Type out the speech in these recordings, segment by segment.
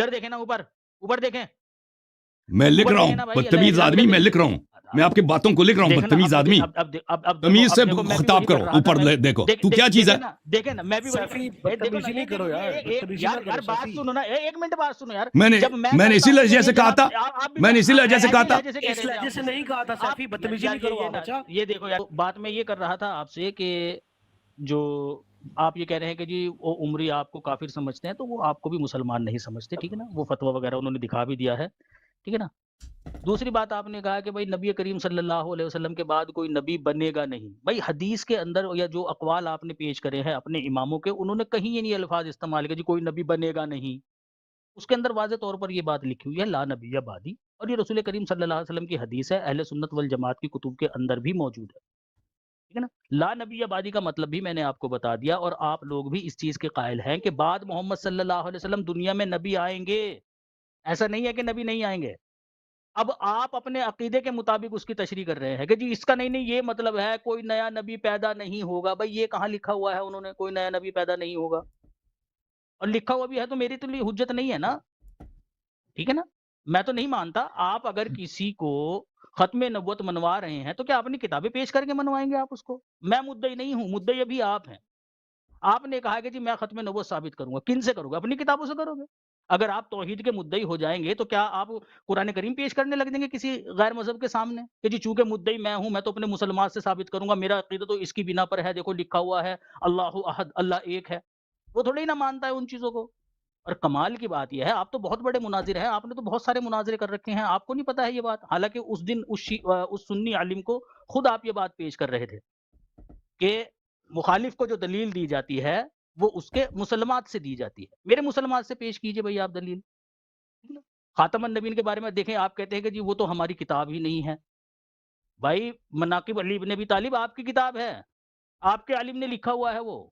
ادھر دیکھیں نا، اوپر اوپر دیکھیں. میں لکھ رہا ہوں بدتمیز آدمی، میں لکھ رہا ہوں، میں آپ کی باتوں کو لکھ رہا ہوں بدتمیز آدمی. تمیز سے خطاب کرو. اوپر دیکھو تو کیا چیز ہے. دیکھیں نا، میں بھی بدتمیزی نہیں کرو یار، بدتمیزی نہ کرو بات سیفی. سنو نا، ایک منٹ بات سنو یار. میں نے اسی لہجے سے کہا تھا، میں نے اسی لہجے سے کہا تھا. اس لہجے سے نہیں کہا تھا سیفی، بدتمیزی نہیں کرو آپ. اچھا یہ دیکھو یار، بات میں یہ کر رہا تھا آپ سے کہ جو آپ یہ کہہ رہے ہیں کہ جی وہ عمری آپ کو کافر سمجھتے ہیں، تو وہ آپ کو بھی مسلمان نہیں سمجھتے، ٹھیک ہے نا. وہ فتویٰ وغیرہ انہوں نے دکھا بھی دیا ہے، ٹھیک ہے نا. دوسری بات آپ نے کہا کہ بھائی نبی کریم صلی اللہ علیہ وسلم کے بعد کوئی نبی بنے گا نہیں. بھائی حدیث کے اندر یا جو اقوال آپ نے پیش کرے ہیں اپنے اماموں کے، انہوں نے کہیں یہ نہیں الفاظ استعمال کیا جی کوئی نبی بنے گا نہیں. اس کے اندر واضح طور پر یہ بات لکھی ہوئی ہے لا نبی بعدی، اور یہ رسول کریم صلی اللہ علیہ وسلم کی حدیث ہے، اہل سنت والجماعت کی کتب کے اندر بھی موجود ہے، ٹھیک ہے نا. لا نبی بعدی کا مطلب بھی میں نے آپ کو بتا دیا، اور آپ لوگ بھی اس چیز کے قائل ہیں کہ بعد محمد صلی اللہ علیہ وسلم دنیا میں نبی آئیں گے. ایسا نہیں ہے کہ نبی نہیں آئیں گے. اب آپ اپنے عقیدے کے مطابق اس کی تشریح کر رہے ہیں کہ جی اس کا نہیں یہ مطلب ہے کوئی نیا نبی پیدا نہیں ہوگا. بھائی یہ کہاں لکھا ہوا ہے انہوں نے کوئی نیا نبی پیدا نہیں ہوگا؟ اور لکھا ہوا بھی ہے تو میری تو لیے حجت نہیں ہے نا، ٹھیک ہے نا. میں تو نہیں مانتا. آپ اگر کسی کو ختم نبوت منوا رہے ہیں تو کیا اپنی کتابیں پیش کر کے منوائیں گے آپ اس کو؟ میں مدعی نہیں ہوں، مدعی ابھی آپ ہیں. آپ نے کہا کہ جی میں ختم نبوت ثابت کروں گا. کن سے کروں گا؟ اپنی کتابوں سے کرو گے. اگر آپ توحید کے مدعی ہو جائیں گے تو کیا آپ قرآن کریم پیش کرنے لگ دیں گے کسی غیر مذہب کے سامنے کہ جی چونکہ مدعی میں ہوں، میں تو اپنے مسلمان سے ثابت کروں گا، میرا عقیدہ تو اس کی بنا پر ہے، دیکھو لکھا ہوا ہے اللہ احد، اللہ ایک ہے. وہ تھوڑی نہ مانتا ہے ان چیزوں کو. اور کمال کی بات یہ ہے آپ تو بہت بڑے مناظر ہیں، آپ نے تو بہت سارے مناظرے کر رکھے ہیں، آپ کو نہیں پتا ہے یہ بات. حالانکہ اس دن اس سنی عالم کو خود آپ یہ بات پیش کر رہے تھے کہ مخالف کو جو دلیل دی جاتی ہے وہ اس کے مسلمات سے دی جاتی ہے. میرے مسلمات سے پیش کیجئے بھئی آپ دلیل. خاتم النبیین کے بارے میں دیکھیں، آپ کہتے ہیں کہ جی وہ تو ہماری کتاب ہی نہیں ہے. بھائی مناقب علی ابن ابی طالب آپ کی کتاب ہے، آپ کے عالم نے لکھا ہوا ہے. وہ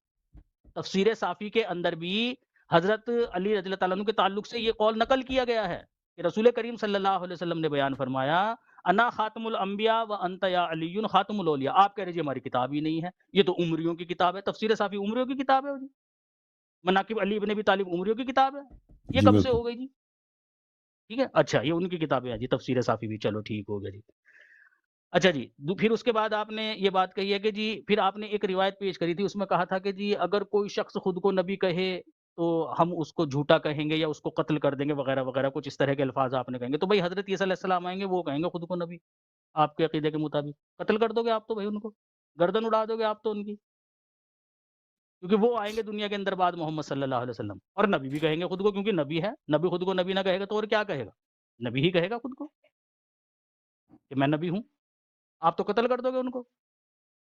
تفسیر صافی کے اندر بھی حضرت علی رضی اللہ تعالیٰ عنہ کے تعلق سے یہ قول نقل کیا گیا ہے کہ رسول کریم صلی اللہ علیہ وسلم نے بیان فرمایا انا خاتم الانبیاء و انت یا علی خاتم الاولیاء. آپ کہہ رہے جی ہماری کتاب ہی نہیں ہے، یہ تو عمریوں کی کتاب ہے. تفسیر صافی عمریوں کی کتاب ہے جی. مناقب علی ابن ابی طالب عمریوں کی کتاب ہے. یہ جی کب سے بالکل. ہو گئی جی؟ ٹھیک ہے، اچھا یہ ان کی کتابیں ہیں جی، تفسیر صافی بھی، چلو ٹھیک ہو گیا جی. اچھا جی، پھر اس کے بعد آپ نے یہ بات کہی ہے کہ جی پھر آپ نے ایک روایت پیش کری تھی، اس میں کہا تھا کہ جی اگر کوئی شخص خود کو نبی کہے تو ہم اس کو جھوٹا کہیں گے یا اس کو قتل کر دیں گے وغیرہ وغیرہ، کچھ اس طرح کے الفاظ آپ نے کہیں گے. تو بھائی حضرت عیسیٰ علیہ السلام آئیں گے، وہ کہیں گے خود کو نبی آپ کے عقیدے کے مطابق. قتل کر دو گے آپ تو بھائی ان کو، گردن اڑا دو گے آپ تو ان کی، کیونکہ وہ آئیں گے دنیا کے اندر بعد محمد صلی اللہ علیہ وسلم، اور نبی بھی کہیں گے خود کو، کیونکہ نبی ہے. نبی خود کو نبی نہ کہے گا تو اور کیا کہے گا؟ نبی ہی کہے گا خود کو کہ میں نبی ہوں. آپ تو قتل کر دو گے ان کو.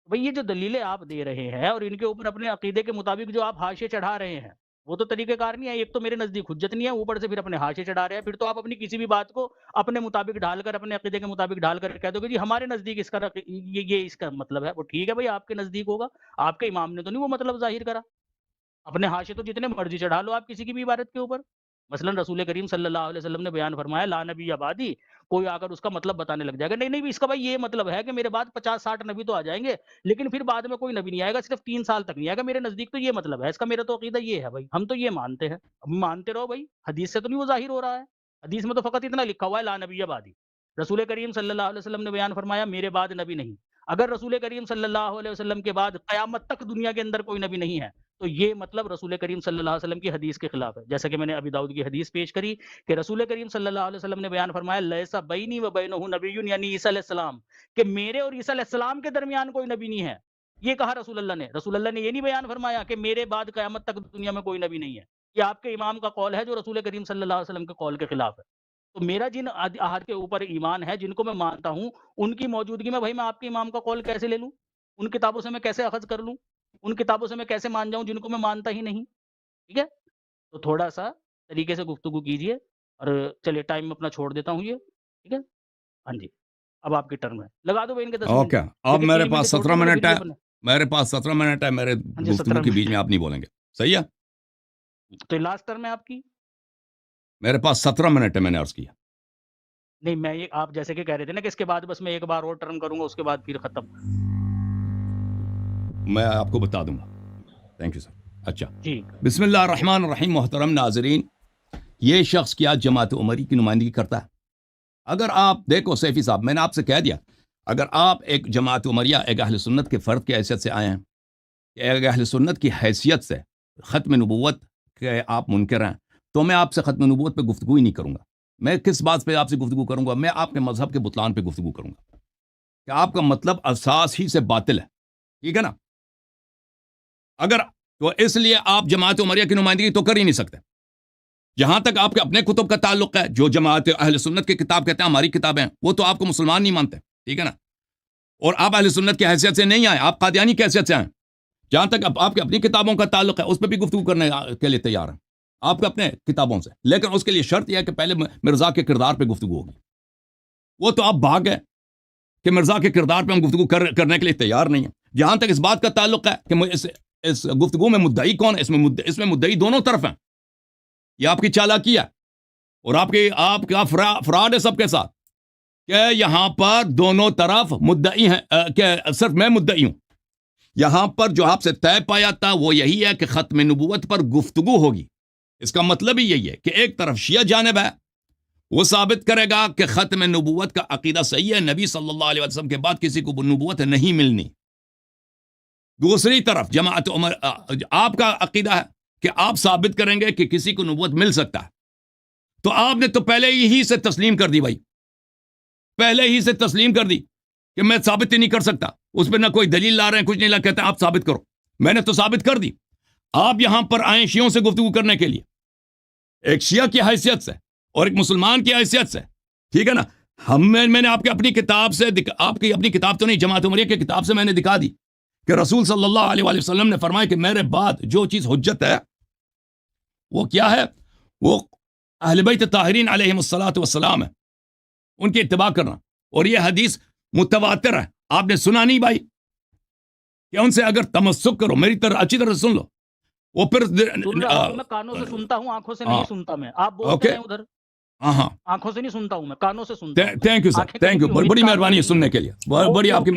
بھئی یہ جو دلیلیں آپ دے رہے ہیں اور ان کے اوپر اپنے عقیدے کے مطابق جو آپ حاشیے چڑھا رہے ہیں وہ تو طریقہ کار نہیں ہے. ایک تو میرے نزدیک حجت نہیں ہے، اوپر سے پھر اپنے حاشیے چڑھا رہے ہیں. پھر تو آپ اپنی کسی بھی بات کو اپنے مطابق ڈھال کر، اپنے عقیدے کے مطابق ڈھال کر کہہ دو کہ جی ہمارے نزدیک اس کا یہ اس کا مطلب ہے. وہ ٹھیک ہے بھئی، آپ کے نزدیک ہوگا، آپ کے امام نے تو نہیں وہ مطلب ظاہر کرا. اپنے حاشیے تو جتنے مرضی چڑھا لو آپ کسی کی بھی عبارت کے اوپر. مثلا رسول کریم صلی اللہ علیہ وسلم نے بیان فرمایا لا نبی بعدی، کوئی آ کر اس کا مطلب بتانے لگ جائے گا نہیں اس کا بھائی یہ مطلب ہے کہ میرے بعد 50-60 نبی تو آ جائیں گے لیکن پھر بعد میں کوئی نبی نہیں آئے گا، صرف 3 سال تک نہیں آئے گا. میرے نزدیک تو یہ مطلب ہے اس کا، میرا تو عقیدہ یہ ہے بھائی، ہم تو یہ مانتے ہیں. ہم مانتے رہو بھائی، حدیث سے تو نہیں وہ ظاہر ہو رہا ہے. حدیث میں تو فقط اتنا لکھا ہوا ہے لا نبی بعدی. رسول کریم صلی اللہ علیہ وسلم نے بیان فرمایا میرے بعد نبی نہیں. اگر رسول کریم صلی اللہ علیہ وسلم کے بعد قیامت تک دنیا کے اندر کوئی نبی نہیں ہے تو یہ مطلب رسول کریم صلی اللہ علیہ وسلم کی حدیث کے خلاف ہے. جیسا کہ میں نے ابی داؤد کی حدیث پیش کری کہ رسول کریم صلی اللہ علیہ وسلم نے بیان فرمایا لیسا بینی و بینہ نبی، یعنی عیسیٰ علیہ السلام، کہ میرے اور عیسیٰ علیہ السلام کے درمیان کوئی نبی نہیں ہے. یہ کہا رسول اللہ نے. رسول اللہ نے یہ نہیں بیان فرمایا کہ میرے بعد قیامت تک دنیا میں کوئی نبی نہیں ہے. یہ آپ کے امام کا قول ہے جو رسول کریم صلی اللہ علیہ وسلم کے قول کے خلاف ہے. تو میرا جن احاد کے اوپر ایمان ہے، جن کو میں مانتا ہوں، ان کی موجودگی میں بھائی میں آپ کے امام کا قول کیسے لے لوں؟ ان کتابوں سے میں کیسے اخذ کر لوں؟ ان کتابوں سے میں کیسے مان جاؤں جن کو میں مانتا ہی نہیں؟ ٹھیک ہے، تو تھوڑا سا طریقے سے گفتگو کیجئے. اور چلیے ٹائم اپنا چھوڑ دیتا ہوں یہ، ٹھیک ہے. ہاں جی، اب آپ کی ٹرن ہے، لگا دو بھائی ان کے 10 منٹ. اوکے، اب میرے پاس 17 منٹ ہے. میرے پاس 17 منٹ ہے، میرے گفتگو کے بیچ میں آپ نہیں بولیں گے، صحیح ہے؟ تو لاسٹ ٹرم ہے آپ کی. میرے پاس 17 منٹ ہے، میں نے عرض کیا. نہیں میں یہ آپ جیسے کہ کہہ رہے تھے نا کہ اس کے بعد بس میں ایک بار اور ٹرم کروں گا، اس کے بعد پھر ختم. میں آپ کو بتا دوں گا. Thank you sir. اچھا، ٹھیک. بسم اللہ الرحمن الرحیم. محترم ناظرین، یہ شخص کیا جماعت عمری کی نمائندگی کرتا ہے؟ اگر آپ دیکھو سیفی صاحب، میں نے آپ سے کہہ دیا، اگر آپ ایک جماعت عمریہ ایک اہل سنت کے فرد کی حیثیت سے آئے ہیں، کہ ایک اہل سنت کی حیثیت سے ختم نبوت کے آپ منکر ہیں، تو میں آپ سے ختم نبوت پہ گفتگو ہی نہیں کروں گا. میں کس بات پہ آپ سے گفتگو کروں گا؟ میں آپ کے مذہب کے بطلان پہ گفتگو کروں گا کہ آپ کا مطلب اساس ہی سے باطل ہے. ٹھیک ہے نا؟ اگر تو اس لیے آپ جماعت عمریہ کی نمائندگی تو کر ہی نہیں سکتے. جہاں تک آپ کے اپنے کتب کا تعلق ہے، جو جماعت اہل سنت کی کتاب کہتے ہیں ہماری کتابیں، وہ تو آپ کو مسلمان نہیں مانتے. ٹھیک ہے نا؟ اور آپ اہل سنت کی حیثیت سے نہیں آئے، آپ قادیانی کی حیثیت سے آئے. جہاں تک آپ کے اپنی کتابوں کا تعلق ہے، اس پہ بھی گفتگو کرنے کے لیے تیار ہیں آپ کے اپنے کتابوں سے، لیکن اس کے لیے شرط یہ ہے کہ پہلے مرزا کے کردار پہ گفتگو ہوگی. وہ تو آپ بھاگ گئے کہ مرزا کے کردار پہ ہم گفتگو کرنے کے لیے تیار نہیں ہیں. جہاں تک اس بات کا تعلق ہے کہ اس گفتگو میں مدعی کون ہے، اس میں مدعی دونوں طرف ہیں. یہ آپ کی چالاکی ہے اور آپ کا فراڈ ہے سب کے ساتھ، کہ یہاں پر دونوں طرف مدعی ہیں، کہ صرف میں مدعی ہوں. یہاں پر جو آپ سے طے پایا تھا وہ یہی ہے کہ ختم نبوت پر گفتگو ہوگی. اس کا مطلب ہی یہی ہے کہ ایک طرف شیعہ جانب ہے، وہ ثابت کرے گا کہ ختم نبوت کا عقیدہ صحیح ہے، نبی صلی اللہ علیہ وسلم کے بعد کسی کو نبوت نہیں ملنی. دوسری طرف جماعت عمر آپ کا عقیدہ ہے کہ آپ ثابت کریں گے کہ کسی کو نبوت مل سکتا ہے. تو آپ نے تو پہلے ہی سے تسلیم کر دی بھائی، پہلے ہی سے تسلیم کر دی کہ میں ثابت ہی نہیں کر سکتا. اس پہ نہ کوئی دلیل لا رہے ہیں، کچھ نہیں لا، کہتے ہیں آپ ثابت کرو. میں نے تو ثابت کر دی. آپ یہاں پر آئے شیعوں سے گفتگو کرنے کے لیے، ایک شیعہ کی حیثیت سے اور ایک مسلمان کی حیثیت سے. ٹھیک ہے نا؟ میں نے آپ کی اپنی کتاب سے، آپ کی اپنی کتاب تو نہیں، جماعت عمریہ کی کتاب سے میں نے دکھا دی کہ رسول صلی اللہ علیہ وآلہ وسلم نے فرمایا کہ میرے بعد جو چیز حجت ہے وہ کیا ہے؟ وہ اہل بیت طاہرین علیہم الصلاۃ والسلام ہے، ان کی اتباع کرنا. اور یہ حدیث متواتر ہے، آپ نے سنا نہیں بھائی؟ کہ ان سے اگر تمسک کرو، میری طرح اچھی طرح سن لو. وہ پھر میں کانوں سے سنتا ہوں، آنکھوں سے نہیں سنتا. میں آپ بولتے ہیں ادھر، ہاں آنکھوں سے نہیں سنتا ہوں، میں کانوں سے سنتا ہوں. Thank you sir, thank you, بڑی مہربانی ہے سننے کے لیے، بڑی آپ کی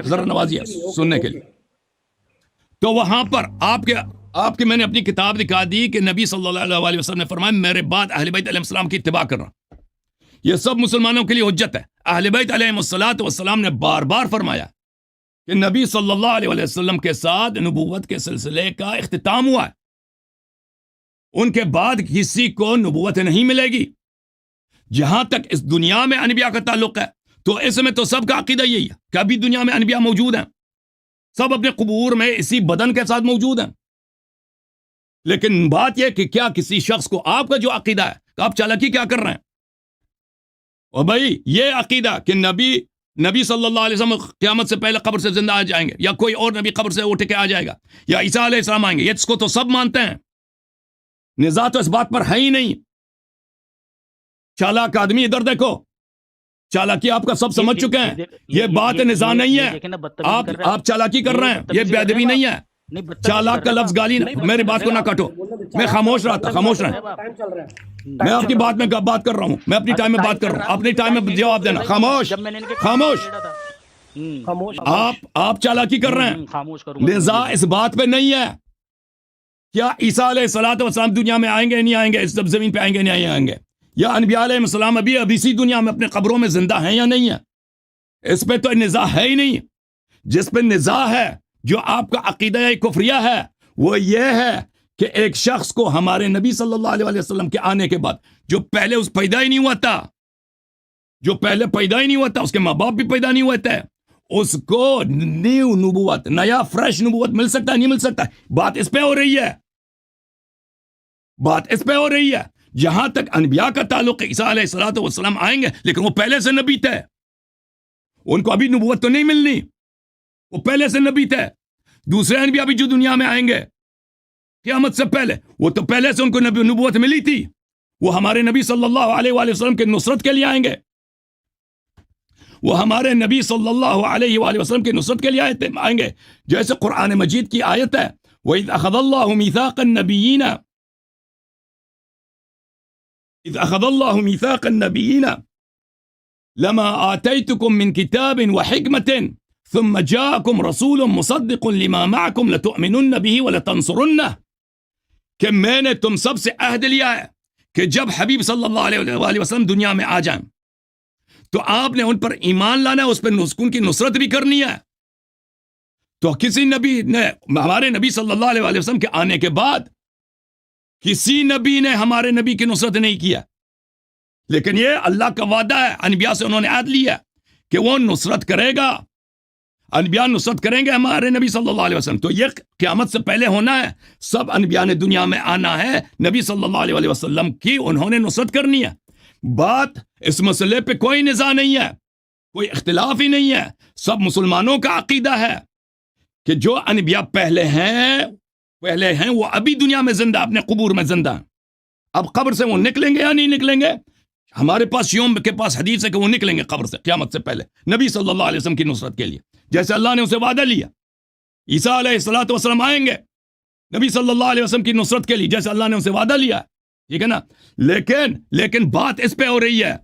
ذرا نوازی ہے سننے کے لیے. تو وہاں پر آپ کے میں نے اپنی کتاب دکھا دی کہ نبی صلی اللہ علیہ وسلم نے فرمایا میرے بعد اہل بیت علیہ السلام کی اتباع کرنا. یہ سب مسلمانوں کے لیے حجت ہے. اہل بیت علیہ الصلوۃ والسلام نے بار بار فرمایا کہ نبی صلی اللہ علیہ وسلم کے ساتھ نبوت کے سلسلے کا اختتام ہوا ہے، ان کے بعد کسی کو نبوت نہیں ملے گی. جہاں تک اس دنیا میں انبیاء کا تعلق ہے تو اس میں تو سب کا عقیدہ یہی ہے کہ ابھی دنیا میں انبیاء موجود ہیں، سب اپنے قبور میں اسی بدن کے ساتھ موجود ہیں. لیکن بات یہ کہ کیا کسی شخص کو آپ کا جو عقیدہ ہے کہ آپ چالاکی کیا کر رہے ہیں؟ اور بھائی یہ عقیدہ کہ نبی صلی اللہ علیہ وسلم قیامت سے پہلے قبر سے زندہ آ جائیں گے، یا کوئی اور نبی قبر سے اٹھ کے آ جائے گا، یا عیسیٰ علیہ السلام آئیں گے، یہ اس کو تو سب مانتے ہیں. نزاع تو اس بات پر ہے ہی نہیں. چالاک آدمی ادھر دیکھو، چالاکی آپ کا سب سمجھ چکے ہیں. یہ بات نزاع نہیں ہے، آپ چالاکی کر رہے ہیں، یہ بے ادبی نہیں ہے. چالاک کا لفظ گالی، میری بات کو نہ کاٹو. میں خاموش رہا تھا، خاموش رہیں. میں آپ کی بات میں بات کر رہا ہوں، میں اپنی ٹائم میں بات کر رہا ہوں، اپنی ٹائم میں جواب دینا. خاموش خاموش. آپ چالاکی کر رہے ہیں. نزاع اس بات پہ نہیں ہے کیا عیسیٰ علیہ الصلوۃ والسلام دنیا میں آئیں گے نہیں آئیں گے، اس زمین پہ آئیں گے نہیں آئیں گے، یا انبیاء علیہ السلام ابھی اسی دنیا میں اپنے قبروں میں زندہ ہیں یا نہیں ہیں. اس پہ تو نزاع ہے ہی نہیں. جس پہ نزاع ہے، جو آپ کا عقیدہ کفریہ ہے، وہ یہ ہے کہ ایک شخص کو ہمارے نبی صلی اللہ علیہ وسلم کے آنے کے بعد، جو پہلے اس پیدا ہی نہیں ہوا تھا، اس کے ماں باپ بھی پیدا نہیں ہوئے تھے، اس کو نیو نبوت، نیا فریش نبوت مل سکتا ہے نہیں مل سکتا؟ بات اس پہ ہو رہی ہے. جہاں تک انبیاء کا تعلق ہے، عیسیٰ علیہ الصلوۃ والسلام آئیں گے، لیکن وہ پہلے سے نبی تھے، ان کو ابھی نبوت تو نہیں ملنی، وہ پہلے سے نبی تھے. دوسرے انبیاء بھی جو دنیا میں آئیں گے قیامت سے پہلے، وہ تو پہلے سے ان کو نبوت ملی تھی، وہ ہمارے نبی صلی اللہ علیہ وآلہ وسلم کے نصرت کے لیے آئیں گے. وہ ہمارے نبی صلی اللہ علیہ وآلہ وسلم کی نصرت کے لیے آئیں گے. جیسے قرآن مجید کی آیت ہے، وَإِذْ أَخَذَ اللَّهُ مِيثَاقَ النَّبِيِّينَ إِذْ أَخَذَ اللَّهُ مِيثَاقَ النَّبِيِّينَ لَمَا آتَيْتُكُم مِّن كِتَابٍ وَحِكْمَةٍ ثُمَّ جَاءَكُمْ رَسُولٌ مُصَدِّقٌ لِمَا مَعَكُمْ لَتُؤْمِنُنَّ بِهِ وَلَتَنصُرُنَّهُ، کہ میں نے تم سب سے عہد لیا ہے کہ جب حبیب صلی اللہ علیہ وآلہ وسلم دنیا میں آ جائیں تو آپ نے ان پر ایمان لانا ہے، اس پہ ان کی نصرت بھی کرنی ہے. تو کسی نبی نے، ہمارے نبی صلی اللہ علیہ وآلہ وسلم کے آنے کے بعد کسی نبی نے ہمارے نبی کی نصرت نہیں کیا، لیکن یہ اللہ کا وعدہ ہے، انبیاء سے انہوں نے عہد لیا کہ وہ نصرت کرے گا، انبیاء نصرت کریں گے ہمارے نبی صلی اللہ علیہ وسلم. تو یہ قیامت سے پہلے ہونا ہے، سب انبیاء نے دنیا میں آنا ہے، نبی صلی اللہ علیہ وسلم کی انہوں نے نصرت کرنی ہے. بات اس مسئلے پہ کوئی نزاع نہیں ہے، کوئی اختلاف ہی نہیں ہے، سب مسلمانوں کا عقیدہ ہے کہ جو انبیاء پہلے ہیں وہ ابھی دنیا میں زندہ، اپنے قبور میں زندہ ہیں. اب قبر سے وہ نکلیں گے یا نہیں نکلیں گے؟ ہمارے پاس شیعوں کے پاس حدیث ہے کہ وہ نکلیں گے قبر سے قیامت سے پہلے نبی صلی اللہ علیہ وسلم کی نصرت کے لیے، جیسے اللہ نے اسے وعدہ لیا. عیسیٰ علیہ الصلوۃ والسلام آئیں گے نبی صلی اللہ علیہ وسلم کی نصرت کے لیے، جیسے اللہ نے اسے وعدہ لیا، ٹھیک ہے نا. لیکن بات اس پہ ہو رہی ہے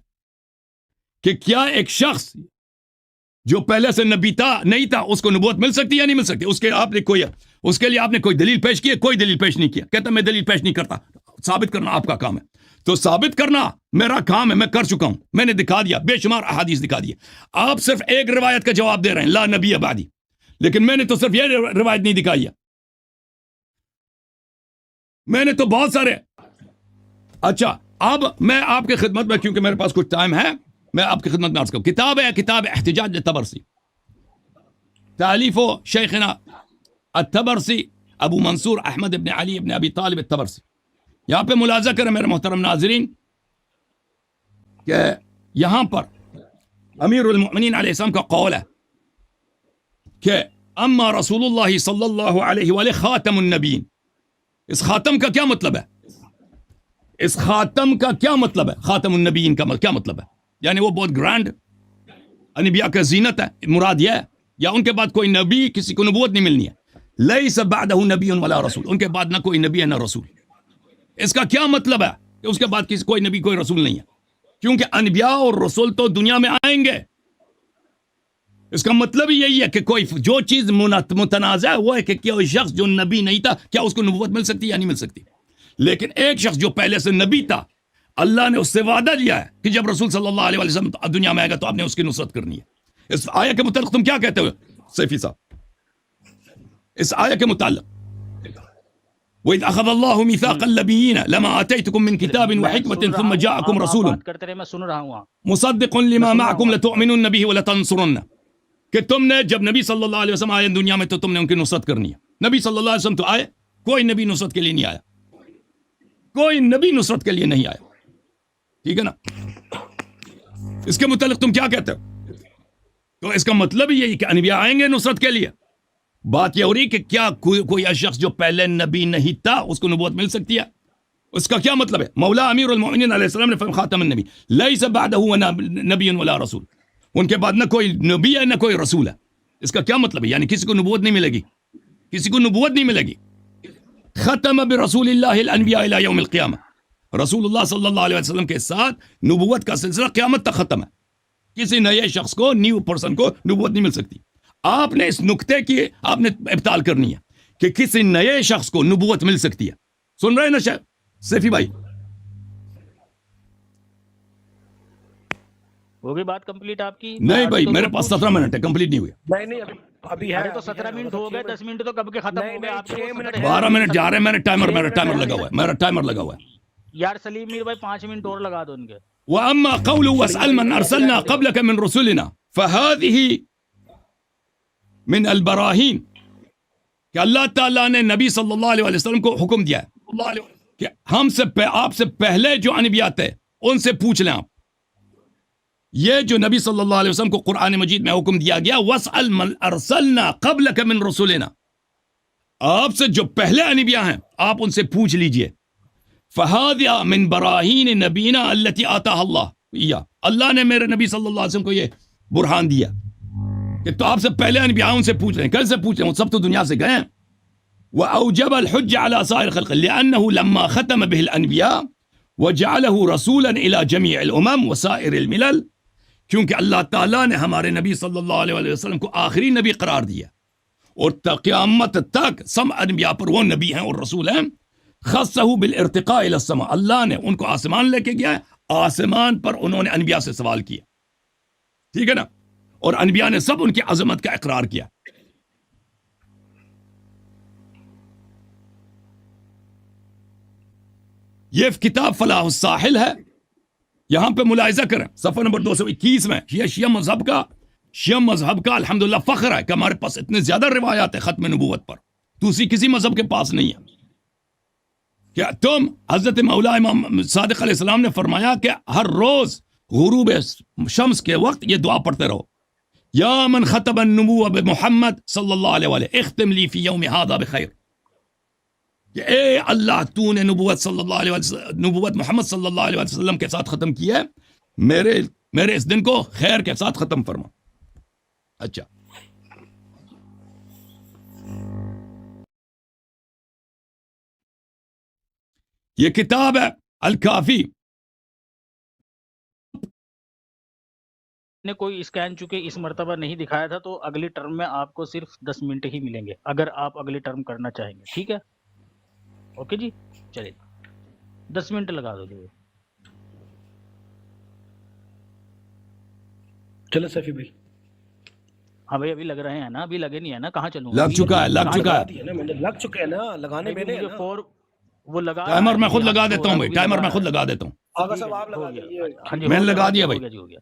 کہ کیا ایک شخص جو پہلے سے نبی نہیں تھا اس کو نبوت مل سکتی یا نہیں مل سکتی؟ اس کے لیے آپ نے کوئی دلیل پیش کی ہے؟ کوئی دلیل پیش نہیں کیا. کہتا میں دلیل پیش نہیں کرتا، ثابت کرنا آپ کا کام ہے. تو ثابت کرنا میرا کام ہے، میں کر چکا ہوں، میں نے دکھا دیا، بے شمار احادیث دکھا دی. آپ صرف ایک روایت کا جواب دے رہے ہیں، لا نبی بعدی، لیکن میں نے تو صرف یہ روایت نہیں دکھائی ہے، میں نے تو بہت سارے. اچھا اب میں آپ کے خدمت میں، کیونکہ میرے پاس کچھ ٹائم ہے، میں آپ کی خدمت میں عرض کروں. کتاب احتجاج الطبرسی، تالیف شیخنا الطبرسی ابو منصور احمد ابن علی ابن ابی طالب الطبرسی. یہاں پہ ملاحظہ کریں میرے محترم ناظرین کہ یہاں پر امیر المؤمنین علیہ السلام کا قول ہے کہ اما رسول اللہ صلی اللہ علیہ وآلہ خاتم النبیین. اس خاتم کا کیا مطلب ہے؟ اس خاتم کا کیا مطلب ہے؟ خاتم النبیین کا کیا مطلب ہے؟ یعنی وہ بہت گرانڈ انبیاء کا زینت ہے، مراد یہ ہے، یا ان کے بعد کوئی نبی، کسی کو نبوت نہیں ملنی ہے. لیس بعدہ نبی ولا رسول، ان کے بعد نہ کوئی نبی ہے نہ رسول. اس کا کیا مطلب ہے کہ اس کے بعد کوئی نبی کوئی رسول نہیں ہے؟ کیونکہ انبیاء اور رسول تو دنیا میں آئیں گے. اس کا مطلب یہی ہے کہ کوئی جو چیز متنازع ہے وہ ہے کہ کوئی شخص جو نبی نہیں تھا کیا اس کو نبوت مل سکتی یا نہیں مل سکتی. لیکن ایک شخص جو پہلے سے نبی تھا، اللہ نے اس سے وعدہ لیا ہے کہ جب رسول صلی اللہ علیہ وسلم دنیا میں آئے گا تو آپ نے اس کی نصرت کرنی ہے. اس آیت کے متعلق تم کیا کہتے ہو سیفی صاحب؟ اس آیت کے متعلق وَإِذْ أَخَذَ اللَّهُ مِيثَاقَ النَّبِيِّينَ لَمَا آتَيْتُكُم مِّن كِتَابٍ وَحِكْمَةٍ ثُمَّ جَاءَكُمْ رَسُولٌ مُصَدِّقٌ لِّمَا مَعَكُمْ لَتُؤْمِنُنَّ بِهِ وَلَتَنصُرُنَّهُ. کہ تم نے جب نبی صلی اللہ علیہ وسلم آئے دنیا میں تو تم نے ان کی نصرت کرنی ہے. نبی صلی اللہ علیہ وسلم تو آئے، کوئی نبی نصرت کے لیے نہیں آیا، کوئی نبی نصرت کے لیے نہیں آیا، ٹھیک ہے نا. اس کے متعلق تم کیا کہتے ہو؟ تو اس کا مطلب یہی کہ انبیاء آئیں گے نصرت کے لیے. بات یہ ہو رہی کہ کیا کوئی شخص جو پہلے نبی نہیں تھا اس کو نبوت مل سکتی ہے؟ اس کا کیا مطلب ہے؟ مولا امیر المؤمنین علیہ السلام نے فرمایا خاتم النبی لیس بعدہ نبی ولا رسول، ان کے بعد نہ کوئی نبی ہے نہ کوئی رسول ہے. اس کا کیا مطلب ہے؟ یعنی کسی کو نبوت نہیں ملے گی، کسی کو نبوت نہیں ملے گی. ختم برسول اللہ الانبیاء الى یوم القیامہ، رسول اللہ صلی اللہ علیہ وسلم کے ساتھ نبوت کا سلسلہ قیامت تک ختم ہے. کسی نئے شخص کو، نیو پرسن کو نبوت نہیں مل سکتی. آپ نے اس نقطے کی آپ نے ابطال کرنی ہے کہ کسی نئے شخص کو نبوت مل سکتی ہے. سن رہے ہیں نا سیفی بھائی؟ ہو گئی بات کمپلیٹ آپ کی؟ نہیں بھائی، میرے پاس 17 منٹ ہے، کمپلیٹ نہیں ہوئی. نہیں ابھی ہے تو 17 منٹ ہو گئے، 10 منٹ تو کب کے ختم ہو گئے. آپ 12 منٹ جا رہے ہیں. میرا ٹائمر لگا ہوا ہے. یار سلیم میر بھائی 5 منٹ اور لگا دو ان کے. وَأَمَّا قَوْلُ وَاسْأَلْ مَنْ أَرْسَلْنَا قَبْلَكَ مِنْ رُسُلِنَا فَهَذِهِ من البراہین، کہ اللہ تعالیٰ نے نبی صلی اللہ علیہ وسلم کو حکم دیا ہے کہ آپ سے پہلے جو انبیاء تھے ان سے پوچھ لیں آپ. یہ جو نبی صلی اللہ علیہ وسلم کو قرآن مجید میں حکم دیا گیا وَاسْأَلْ مَنْ أَرْسَلْنَا قَبْلَكَ مِنْ رُسُلِنَا، آپ سے جو پہلے انبیاء ہیں آپ ان سے پوچھ لیجئے. فَهَذِهَا مِنْ بَرَاهِينِ نَبِينَا الَّتِي آتَاهَا اللَّهُ، اللہ نے میرے نبی صلی اللہ علیہ وسلم کو یہ برہان دیا کہ تو آپ سے پہلے انبیاء ان سے پوچھ رہے ہیں. کیسے پوچھ رہے ہیں؟ وہ سب تو دنیا سے گئے ہیں. وَأَوْجَبَ الْحُجَّ عَلَى سَائِرِ الْخَلْقِ لِأَنَّهُ لَمَّا خَتَمَ بِهِ الْأَنْبِيَاءَ وَجَعَلَهُ رَسُولًا إِلَى جَمِيعِ الْأُمَمِ وَسَائِرِ الْمِلَلِ، کیونکہ اللہ تعالیٰ نے ہمارے نبی صلی اللہ علیہ وسلم کو آخری نبی قرار دیا اور قیامت تک سب انبیاء پر وہ نبی ہیں اور رسول ہیں خصہ بالارتقاء الی السماء، اللہ نے ان کو آسمان لے کے گیا ہے، آسمان پر انہوں نے انبیاء سے سوال کیا، ٹھیک ہے نا، اور انبیاء نے سب ان کی عظمت کا اقرار کیا۔ یہ کتاب فلاح الساحل ہے، یہاں پہ ملاحظہ کریں صفحہ نمبر 221 میں، یہ شیعہ مذہب کا الحمدللہ فخر ہے کہ ہمارے پاس اتنے زیادہ روایات ہیں ختم نبوت پر، دوسری کسی مذہب کے پاس نہیں ہے۔ کہ تم حضرت مولا امام صادق علیہ السلام نے فرمایا کہ ہر روز غروب شمس کے وقت یہ دعا پڑھتے رہو، یا من ختم النبوہ بمحمد صلی اللہ علیہ وآلہ اختم لی فی یوم ھذا بخیر، کہ اے اللہ تو نے نبوت محمد صلی اللہ علیہ وسلم کے ساتھ ختم کیا ہے، میرے اس دن کو خیر کے ساتھ ختم فرما۔ اچھا، یہ کتاب ہے الکافی، نے کوئی اسکین چونکہ اس مرتبہ نہیں دکھایا تھا تو اگلی ٹرم میں آپ کو صرف 10 منٹ ہی ملیں گے اگر آپ اگلی ٹرم کرنا چاہیں گے، ٹھیک ہے؟ اوکے جی، چلیے 10 منٹ لگا دو جی۔ چلو سیفی بھائی، ہاں بھائی ابھی لگ رہے ہیں نا، ابھی لگے نہیں ہے نا، کہاں چلوں؟ لگ چکا ہے لگ چکے ہیں نا، لگانے میں مجھے وہ لگا، ٹائمر میں خود لگا دیتا ہوں بھائی، ٹائمر میں خود لگا دیتا ہوں، آگا صاحب آپ لگا دیجیے، میں نے لگا دیا بھائی۔ ہو گیا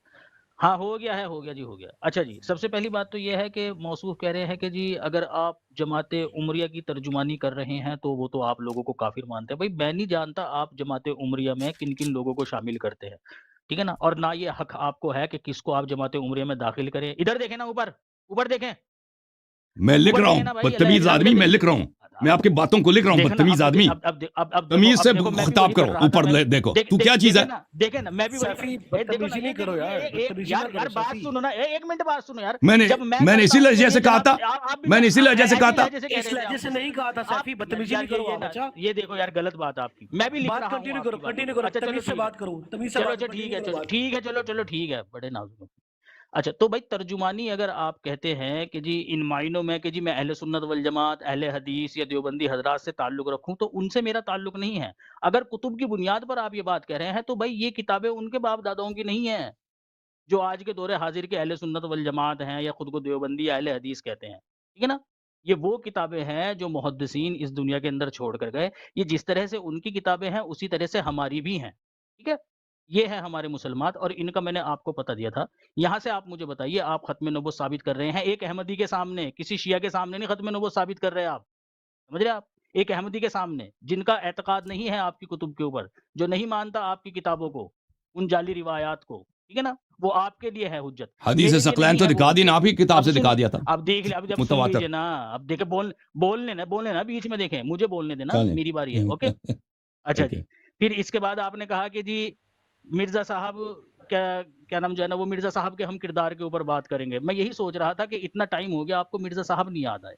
ہاں، ہو گیا جی، ہو گیا۔ اچھا جی، سب سے پہلی بات تو یہ ہے کہ موصوف کہہ رہے ہیں کہ جی اگر آپ جماعت عمریہ کی ترجمانی کر رہے ہیں تو وہ تو آپ لوگوں کو کافر مانتے ہیں۔ بھائی میں نہیں جانتا آپ جماعت عمریہ میں کن کن لوگوں کو شامل کرتے ہیں، ٹھیک ہے نا، اور نہ یہ حق آپ کو ہے کہ کس کو آپ جماعت عمریہ میں داخل کریں۔ ادھر دیکھیں نا، اوپر دیکھیں، میں لکھ رہا ہوں بدتمیز آدمی، میں لکھ رہا ہوں، میں آپ کی باتوں کو لکھ رہا ہوں بدتمیز آدمی، تمیز سے خطاب کرو، اوپر دیکھو تو کیا چیز ہے؟ دیکھیں نا، میں بھی بدتمیزی نہیں کرو یار، بات سنو نا، ایک منٹ بات سنو یار، میں نے اسی لہجے سے کہا تھا، میں نے اسی لہجے سے کہا تھا، اس لہجے سے نہیں کہا تھا سیفی، بدتمیزی نہیں کرو بچا، یہ دیکھو یار غلط بات آپ کی، میں بھی لکھ رہا ہوں، کنٹینیو کرو، تمیز سے بات کرو، تمیز سے بات، چلو ٹھیک ہے، بڑے نازک۔ اچھا تو بھائی ترجمانی اگر آپ کہتے ہیں کہ جی ان معنوں میں کہ جی میں اہل سنت والجماعت، اہل حدیث یا دیوبندی حضرات سے تعلق رکھوں تو ان سے میرا تعلق نہیں ہے۔ اگر کتب کی بنیاد پر آپ یہ بات کہہ رہے ہیں تو بھائی یہ کتابیں ان کے باپ داداؤں کی نہیں ہیں جو آج کے دور حاضر کے اہل سنت والجماعت ہیں یا خود کو دیوبندی یا اہل حدیث کہتے ہیں، ٹھیک ہے نا۔ یہ وہ کتابیں ہیں جو محدثین اس دنیا کے اندر چھوڑ کر گئے، یہ جس طرح سے ان کی کتابیں ہیں اسی طرح سے ہماری بھی ہیں، ٹھیک ہے۔ یہ ہے ہمارے مسلمات اور ان کا میں نے آپ کو پتہ دیا تھا۔ یہاں سے آپ مجھے بتائیے، آپ ختم نبوت ثابت کر رہے ہیں ایک احمدی کے سامنے، کسی شیعہ کے سامنے نہیں ختم نبوت ثابت کر رہے آپ، سمجھ رہے آپ، ایک احمدی کے سامنے جن کا اعتقاد نہیں ہے آپ کی کتب کے اوپر، جو نہیں مانتا آپ کی کتابوں کو، ان جعلی روایات کو، ٹھیک ہے نا، وہ آپ کے لیے ہے حجت۔ حدیث ثقلین تو دکھا دی نا، آپ ہی کتاب سے دکھا دیا تھا، اب دیکھ لیں، اب جب سن لیجیے نا، اب دیکھیں بولنے نا بیچ میں، دیکھیں مجھے بولنے دینا، میری باری ہے، اوکے۔ اچھا جی، پھر اس کے بعد آپ نے کہا کہ جی مرزا صاحب کیا نام جو ہے نا، وہ مرزا صاحب کے ہم کردار کے اوپر بات کریں گے۔ میں یہی سوچ رہا تھا کہ اتنا ٹائم ہو گیا آپ کو مرزا صاحب نہیں یاد آئے،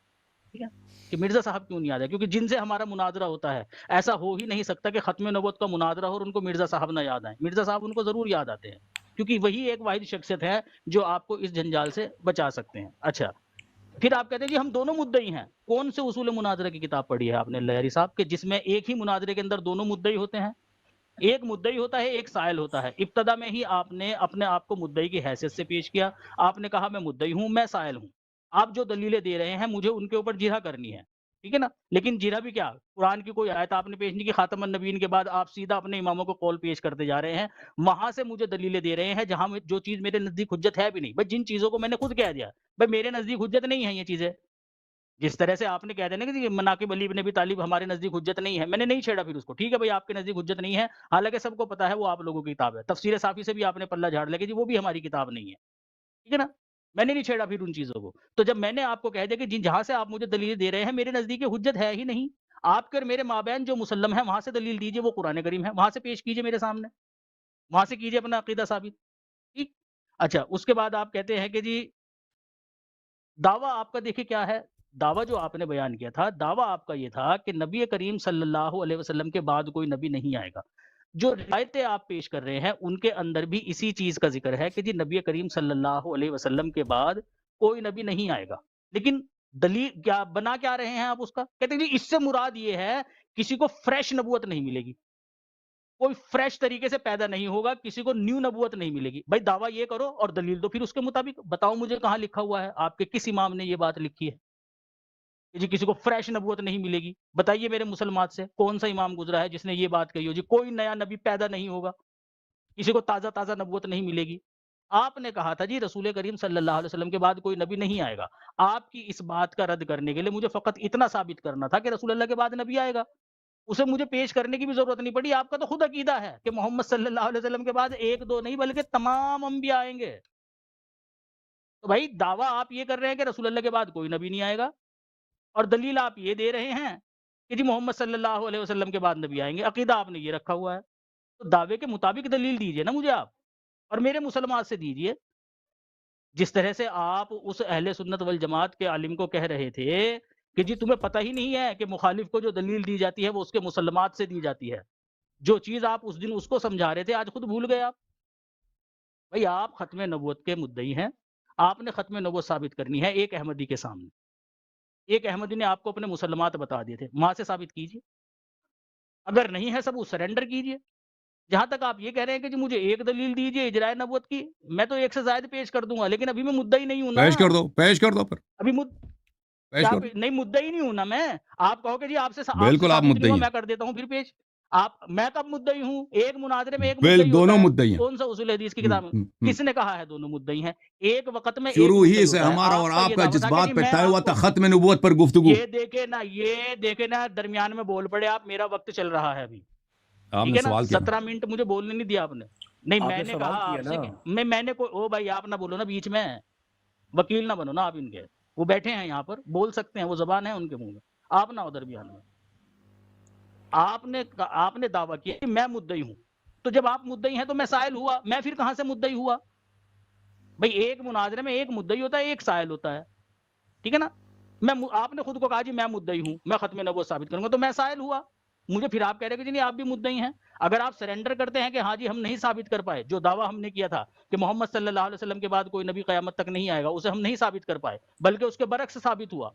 ٹھیک ہے، کہ مرزا صاحب کیوں نہیں یاد ہے، کیونکہ جن سے ہمارا مناظرہ ہوتا ہے ایسا ہو ہی نہیں سکتا کہ ختم نبوت کا مناظرہ ہو اور ان کو مرزا صاحب نہ یاد آئیں۔ مرزا صاحب ان کو ضرور یاد آتے ہیں کیونکہ وہی ایک واحد شخصیت ہے جو آپ کو اس جنجال سے بچا سکتے ہیں۔ اچھا پھر آپ کہتے ہیں جی ہم دونوں مدعی ہیں، کون سے اصول مناظرہ کی کتاب پڑھی ہے آپ نے لہری صاحب، کہ جس میں ایک ہی مناظرے کے اندر دونوں مدعی ہوتے ہیں، ایک مدعی ہوتا ہے ایک سائل ہوتا ہے۔ ابتدا میں ہی آپ نے اپنے آپ کو مدعی کی حیثیت سے پیش کیا، آپ نے کہا میں مدعی ہوں، میں سائل ہوں، آپ جو دلیلیں دے رہے ہیں مجھے ان کے اوپر جرح کرنی ہے، ٹھیک ہے نا، لیکن جرح بھی کیا، قرآن کی کوئی آیت آپ نے پیش نہیں کی، خاتم النبیین کے بعد آپ سیدھا اپنے اماموں کو قول پیش کرتے جا رہے ہیں، وہاں سے مجھے دلیلیں دے رہے ہیں جہاں جو چیز میرے نزدیک حجت ہے بھی نہیں۔ بھائی جن چیزوں کو میں نے خود کہہ دیا، بھائی میرے نزدیک حجت نہیں ہے یہ چیزیں، جس طرح سے آپ نے کہہ دینا کہ مناقب علی بن ابی طالب ہمارے نزدیک حجت نہیں ہے، میں نے نہیں چھیڑا پھر اس کو، ٹھیک ہے بھائی آپ کے نزدیک حجت نہیں ہے، حالانکہ سب کو پتا ہے وہ آپ لوگوں کی کتاب ہے۔ تفسیر صافی سے بھی آپ نے پلہ جھاڑ لیا کہ جی وہ بھی ہماری کتاب نہیں ہے، ٹھیک ہے نا، میں نے نہیں چھیڑا پھر ان چیزوں کو۔ تو جب میں نے آپ کو کہہ دیا کہ جہاں سے آپ مجھے دلیل دے رہے ہیں میرے نزدیک حجت ہے ہی نہیں، آپ کے اور میرے مابین جو مسلم ہے وہاں سے دلیل دیجئے، وہ قرآن کریم ہے، وہاں سے پیش کیجئے میرے سامنے، وہاں سے کیجئے اپنا عقیدہ ثابت، ٹھیک۔ اچھا اس کے بعد آپ کہتے ہیں کہ جی دعویٰ آپ کا دیکھیں کیا ہے، دعویٰ جو آپ نے بیان کیا تھا، دعویٰ آپ کا یہ تھا کہ نبی کریم صلی اللہ علیہ وسلم کے بعد کوئی نبی نہیں آئے گا۔ جو روایتیں آپ پیش کر رہے ہیں ان کے اندر بھی اسی چیز کا ذکر ہے کہ جی نبی کریم صلی اللہ علیہ وسلم کے بعد کوئی نبی نہیں آئے گا، لیکن دلیل کیا بنا کیا رہے ہیں آپ اس کا، کہتے ہیں جی اس سے مراد یہ ہے کسی کو فریش نبوت نہیں ملے گی، کوئی فریش طریقے سے پیدا نہیں ہوگا، کسی کو نیو نبوت نہیں ملے گی۔ بھائی دعویٰ یہ کرو اور دلیل دو، پھر اس کے مطابق بتاؤ مجھے کہاں لکھا ہوا ہے، آپ کے کس امام نے یہ بات لکھی ہے کہ جی کسی کو فریش نبوت نہیں ملے گی؟ بتائیے میرے مسلمات سے کون سا امام گزرا ہے جس نے یہ بات کہی ہو جی کوئی نیا نبی پیدا نہیں ہوگا، کسی کو تازہ تازہ نبوت نہیں ملے گی؟ آپ نے کہا تھا جی رسول کریم صلی اللہ علیہ وسلم کے بعد کوئی نبی نہیں آئے گا۔ آپ کی اس بات کا رد کرنے کے لیے مجھے فقط اتنا ثابت کرنا تھا کہ رسول اللہ کے بعد نبی آئے گا، اسے مجھے پیش کرنے کی بھی ضرورت نہیں پڑی۔ آپ کا تو خود عقیدہ ہے کہ محمد صلی اللہ علیہ وسلم کے بعد ایک دو نہیں بلکہ تمام انبیاء آئیں گے۔ تو بھائی دعویٰ آپ یہ کر رہے ہیں کہ رسول اللہ کے بعد کوئی نبی نہیں آئے گا، اور دلیل آپ یہ دے رہے ہیں کہ جی محمد صلی اللہ علیہ وسلم کے بعد نبی آئیں گے۔ عقیدہ آپ نے یہ رکھا ہوا ہے، تو دعوے کے مطابق دلیل دیجئے نا مجھے آپ، اور میرے مسلمان سے دیجئے۔ جس طرح سے آپ اس اہل سنت والجماعت کے عالم کو کہہ رہے تھے کہ جی تمہیں پتہ ہی نہیں ہے کہ مخالف کو جو دلیل دی جاتی ہے وہ اس کے مسلمات سے دی جاتی ہے، جو چیز آپ اس دن اس کو سمجھا رہے تھے آج خود بھول گئے آپ۔ بھئی آپ ختم نبوت کے مدعی ہیں، آپ نے ختم نبوت ثابت کرنی ہے ایک احمدی کے سامنے۔ ایک احمدی نے آپ کو اپنے مسلمات بتا دیے تھے، وہاں سے ثابت کیجئے، اگر نہیں ہے سب وہ سرنڈر کیجئے۔ جہاں تک آپ یہ کہہ رہے ہیں کہ جی مجھے ایک دلیل دیجئے اجرائے نبوت کی، میں تو ایک سے زائد پیش کر دوں گا، لیکن ابھی میں مدعی نہیں ہوں نا۔ پیش کر دو پھر ابھی پیش کر دو۔ نہیں مدعی نہیں ہوں نا میں، آپ کہو کہ جی آپ سے بالکل آپ ثابت نہیں مدعی ہوا، ہیں، میں کر دیتا ہوں پھر پیش۔ میں کب مدعی ہوں؟ ایک مناظرے میں ایک مدعی ہوتا دونوں ہے۔ مدعی ہیں۔ کون سا اصول حدیث کی کتاب میں کس نے کہا ہے دونوں مدعی ہیں؟ ایک وقت میں ایک شروع ہی مدعی سے ہوتا ہے۔ ہمارا اور آپ کا یہ جس دعویٰ تھا بات کہ پہ جی میں طے ہوا آپ تھا کو- ختم نبوت پر گفتگو، یہ دیکھے نا درمیان میں بول پڑے آپ، میرا وقت چل رہا ہے ابھی، آپ ٹھیک نے ہے نا؟ سوال کیا 17 منٹ مجھے بولنے نہیں دیا آپ نے۔ نہیں آپ میں نے نے سوال کہا کیا آپ سے نا۔ کہ میں نے کوئی، او بھائی آپ نہ بولو نا بیچ میں، وکیل نہ بنو نا آپ ان کے، وہ بیٹھے ہیں یہاں پر بول سکتے ہیں، وہ زبان ہے ان کے منہ میں، آپ نہ ادھر بھی آنا۔ آپ نے دعویٰ کیا کہ میں مدعی ہوں، تو جب آپ مدعی ہیں تو میں سائل ہوا، میں پھر کہاں سے مدعی ہوا؟ بھئی ایک مناظرے میں ایک مدعی ہوتا ہے ایک سائل ہوتا ہے، ٹھیک ہے نا؟ آپ نے خود کو کہا جی میں مدعی ہوں، میں ختم نبوت ثابت کروں گا، تو میں سائل ہوا۔ مجھے پھر آپ کہہ رہے کہ جی نہیں آپ بھی مدعی ہیں۔ اگر آپ سرنڈر کرتے ہیں کہ ہاں جی ہم نہیں ثابت کر پائے، جو دعویٰ ہم نے کیا تھا کہ محمد صلی اللہ علیہ وسلم کے بعد کوئی نبی قیامت تک نہیں آئے گا، اسے ہم نہیں ثابت کر پائے، بلکہ اس کے برعکس ثابت ہوا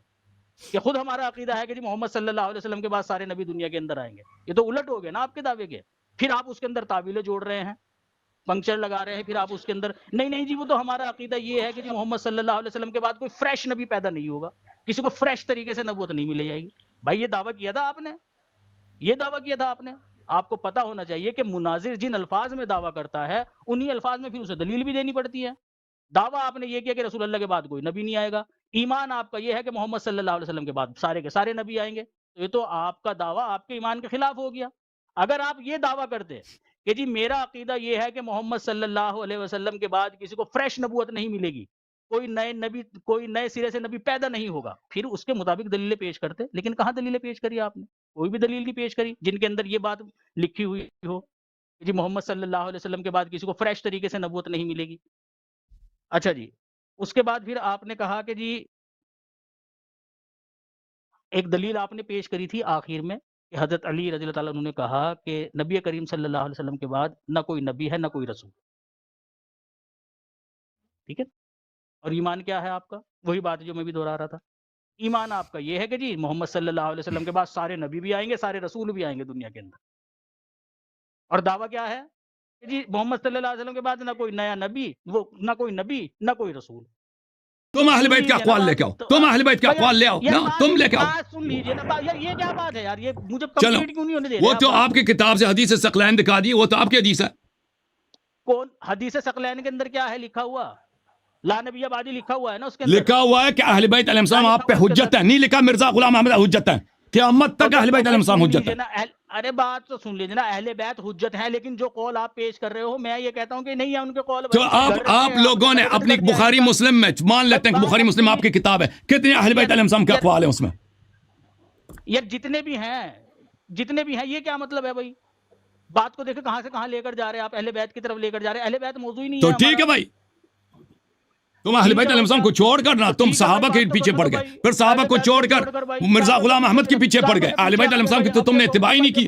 کہ خود ہمارا عقیدہ ہے کہ جی محمد صلی اللہ علیہ وسلم کے بعد سارے نبی دنیا کے اندر آئیں گے، یہ تو الٹ ہو گیا نا آپ کے دعوے کے۔ پھر آپ اس کے اندر تعویلیں جوڑ رہے ہیں، پنکچر لگا رہے ہیں، پھر آپ اس کے اندر نہیں جی وہ تو ہمارا عقیدہ یہ ہے کہ جی محمد صلی اللہ علیہ وسلم کے بعد کوئی فریش نبی پیدا نہیں ہوگا، کسی کو فریش طریقے سے نبوت نہیں ملے جائے گی۔ بھائی یہ دعویٰ کیا تھا آپ نے، یہ دعویٰ کیا تھا آپ نے۔ آپ کو پتا ہونا چاہیے کہ مناظر جن الفاظ میں دعویٰ کرتا ہے انہی الفاظ میں پھر اسے دلیل بھی دینی پڑتی ہے۔ دعویٰ آپ نے یہ کیا کہ رسول اللہ کے بعد کوئی نبی نہیں آئے گا، ایمان آپ کا یہ ہے کہ محمد صلی اللہ علیہ وسلم کے بعد سارے کے سارے نبی آئیں گے، تو یہ تو آپ کا دعویٰ آپ کے ایمان کے خلاف ہو گیا۔ اگر آپ یہ دعویٰ کرتے کہ جی میرا عقیدہ یہ ہے کہ محمد صلی اللہ علیہ وسلم کے بعد کسی کو فریش نبوت نہیں ملے گی، کوئی نئے سرے سے نبی پیدا نہیں ہوگا، پھر اس کے مطابق دلیلیں پیش کرتے، لیکن کہاں دلیلیں پیش کری آپ نے؟ کوئی بھی دلیل نہیں پیش کری جن کے اندر یہ بات لکھی ہوئی ہو کہ جی محمد صلی اللہ علیہ وسلم کے بعد کسی کو فریش طریقے سے نبوت نہیں ملے گی۔ اچھا جی، اس کے بعد پھر آپ نے کہا کہ جی ایک دلیل آپ نے پیش کری تھی آخر میں کہ حضرت علی رضی اللہ تعالیٰ عنہ نے کہا کہ نبی کریم صلی اللہ علیہ وسلم کے بعد نہ کوئی نبی ہے نہ کوئی رسول، ٹھیک ہے؟ اور ایمان کیا ہے آپ کا؟ وہی بات جو میں بھی دہرا رہا تھا، ایمان آپ کا یہ ہے کہ جی محمد صلی اللہ علیہ وسلم کے بعد سارے نبی بھی آئیں گے، سارے رسول بھی آئیں گے دنیا کے اندر، اور دعویٰ کیا ہے کہ جی محمد صلی اللہ علیہ وسلم کے بعد نہ کوئی نیا نبی، نہ کوئی رسول۔ تم اہل بیت کے اقوال لے کے آؤ، تم اہل بیت کے اقوال لے آؤ نا، تم لے کے آؤ۔ سن لیجیے نا یار، یہ کیا بات ہے یار، یہ مجھے چلو کمپلیٹ کیوں نہیں ہونے دے رہے وہ تو آپ؟ آپ کی کتاب سے حدیث ثقلین دکھا دی، وہ تو آپ کی حدیث ہے۔ کون حدیث ثقلین کے اندر کیا ہے لکھا ہوا؟ لا نبی بعدی لکھا ہوا ہے نا اس کے اندر، لکھا ہوا ہے کہ اہل بیت علیہ السلام آپ پہ حجت ہے، نہیں لکھا مرزا غلام احمد حجت ہے، قیامت تک اہل بیت علیہ السلام حجت ہے۔ ارے بات تو سن لیجیے نا، اہل بیت حجت ہے، لیکن جو قول آپ پیش کر رہے ہو میں یہ کہتا ہوں کہ نہیں ہے ان کے قول۔ تو آپ لوگوں نے اپنی بخاری مسلم میں مان لیتے ہیں کہ بخاری مسلم آپ کی کتاب ہے، کتنے اہل بیت علیہ السلام کے اقوال ہیں اس میں؟ یہ جتنے بھی ہیں یہ کیا مطلب ہے بھائی؟ بات کو دیکھیں کہاں سے کہاں لے کر جا رہے ہیں آپ، اہل بیت کی طرف لے کر جا رہے ہیں، اہل بیت موضوع ہی نہیں ہے تو ٹھیک ہے بھائی، تم اہل بیت علیہ السلام کو چھوڑ کر نا تم صحابہ کے پیچھے پڑ گئے، پھر صحابہ کو چھوڑ کر مرزا غلام احمد کے پیچھے پڑ گئے، اہل بیت علیہ السلام کی تو تم نے اتباع ہی نہیں کی۔